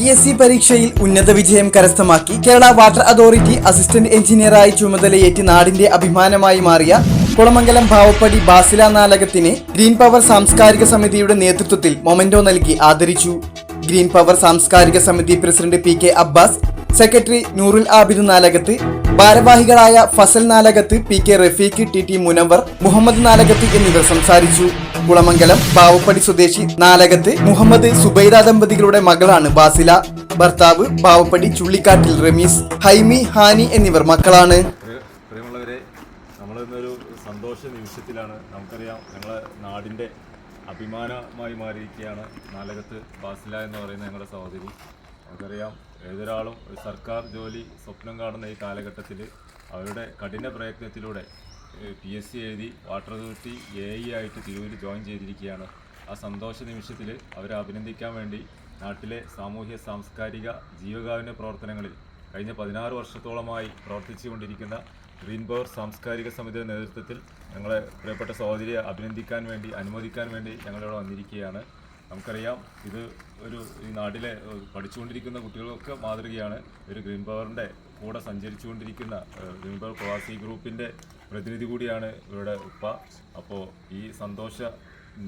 PSC പരീക്ഷയിൽ ഉന്നത വിജയം കരസ്ഥമാക്കി കേരള വാട്ടർ അതോറിറ്റി അസിസ്റ്റന്റ് എഞ്ചിനീയറായി ചുമതലയേറ്റ് നാടിന്റെ അഭിമാനമായി മാറിയ കുളമംഗലം ഭാവപ്പടി ബാസില നാലകത്തിനെ ഗ്രീൻ പവർ സാംസ്കാരിക സമിതിയുടെ നേതൃത്വത്തിൽ മൊമെന്റോ നൽകി ആദരിച്ചു. ഗ്രീൻ പവർ സാംസ്കാരിക സമിതി president PK Abbas, secretary Noorul Abid Nalakath, ഭാരവാഹികളായ ഫസൽ നാലകത്ത്, PK റഫീഖ്, TT മുനവർ, മുഹമ്മദ് നാലകത്ത് എന്നിവർ സംസാരിച്ചു. കുളമംഗലം ബാവപ്പടി സ്വദേശി നാലകത്ത് മുഹമ്മദ് സുബൈദ ദമ്പതികളുടെ മകളാണ് ബാസില. ഭർത്താവ് ബാവപ്പടി ചുള്ളിക്കാട്ടിൽ റമീസ്, ഹൈമി, ഹാനി എന്നിവർ മക്കളാണ്. പ്രിയമുള്ളവരെ, നമ്മളിന്നൊരു സന്തോഷ നിമിഷത്തിലാണ്. നമുക്കറിയാം, ഞങ്ങളെ നാടിൻ്റെ അഭിമാനമായി മാറിയിരിക്കുകയാണ് നാലകത്ത് ബാസില എന്ന് പറയുന്ന ഞങ്ങളുടെ സഹോദരി. നമുക്കറിയാം, ഏതൊരാളും ഒരു സർക്കാർ ജോലി സ്വപ്നം കാണുന്ന ഈ കാലഘട്ടത്തിൽ അവരുടെ കഠിന പ്രയത്നത്തിലൂടെ PSC എഴുതി വാട്ടർ അതോറിറ്റി AE ആയിട്ട് തിരൂരിൽ ജോയിൻ ചെയ്തിരിക്കുകയാണ്. ആ സന്തോഷ നിമിഷത്തിൽ അവരെ അഭിനന്ദിക്കാൻ വേണ്ടി നാട്ടിലെ സാമൂഹ്യ സാംസ്കാരിക ജീവകാരുണ്യ പ്രവർത്തനങ്ങളിൽ കഴിഞ്ഞ 16 വർഷത്തോളമായി പ്രവർത്തിച്ചുകൊണ്ടിരിക്കുന്ന ഗ്രീൻ പവർ സാംസ്കാരിക സമിതിയുടെ നേതൃത്വത്തിൽ ഞങ്ങളെ പ്രിയപ്പെട്ട സഹോദരിയെ അഭിനന്ദിക്കാൻ വേണ്ടി, അനുമോദിക്കാൻ വേണ്ടി ഞങ്ങളിവിടെ വന്നിരിക്കുകയാണ്. നമുക്കറിയാം, ഇത് ഈ നാട്ടിലെ പഠിച്ചുകൊണ്ടിരിക്കുന്ന കുട്ടികൾക്കൊക്കെ മാതൃകയാണ്. ഒരു ഗ്രീൻ പവറിൻ്റെ കൂടെ സഞ്ചരിച്ചുകൊണ്ടിരിക്കുന്ന ഗ്രീൻ പവർ പ്രവാസി ഗ്രൂപ്പിൻ്റെ പ്രതിനിധി കൂടിയാണ് ഇവരുടെ ഉപ്പ. അപ്പോൾ ഈ സന്തോഷ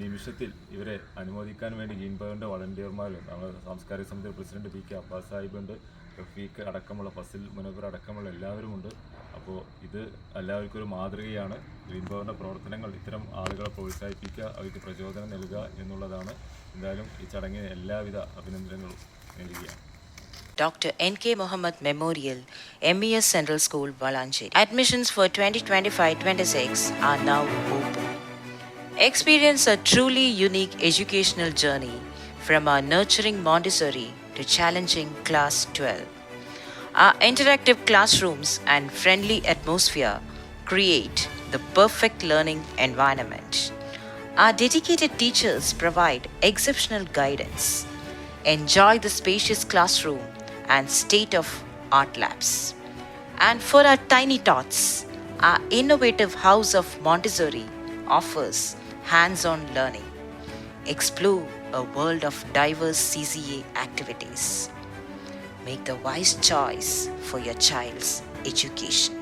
നിമിഷത്തിൽ ഇവരെ അനുമോദിക്കാൻ വേണ്ടി ഗ്രീൻ പവറിൻ്റെ വളണ്ടിയർമാരും നമ്മുടെ സാംസ്കാരിക സമിതി പ്രസിഡന്റ് PK അബ്ബാസ് സാഹിബുണ്ട്, റഫീഖ് അടക്കമുള്ള ഫസിൽ മുനവർ അടക്കമുള്ള എല്ലാവരുമുണ്ട്. അപ്പോൾ ഇത് എല്ലാവർക്കും ഒരു മാതൃകയാണ്. ഗ്രീൻ പവറിൻ്റെ പ്രവർത്തനങ്ങൾ ഇത്തരം ആളുകളെ പ്രോത്സാഹിപ്പിക്കുക, അവർക്ക് പ്രചോദനം നൽകുക എന്നുള്ളതാണ്. എന്തായാലും ഈ ചടങ്ങിന് എല്ലാവിധ അഭിനന്ദനങ്ങളും നേരുകയാണ്. Dr. N.K. Mohammed Memorial, MES Central School, Valancheri. Admissions for 2025-26 are now open. Experience a truly unique educational journey from our nurturing Montessori to challenging Class 12. Our interactive classrooms and friendly atmosphere create the perfect learning environment. Our dedicated teachers provide exceptional guidance. Enjoy the spacious classroom and state-of-art labs. And for our tiny tots, our innovative House of Montessori offers hands-on learning. Explore a world of diverse CCA activities. Make the wise choice for your child's education.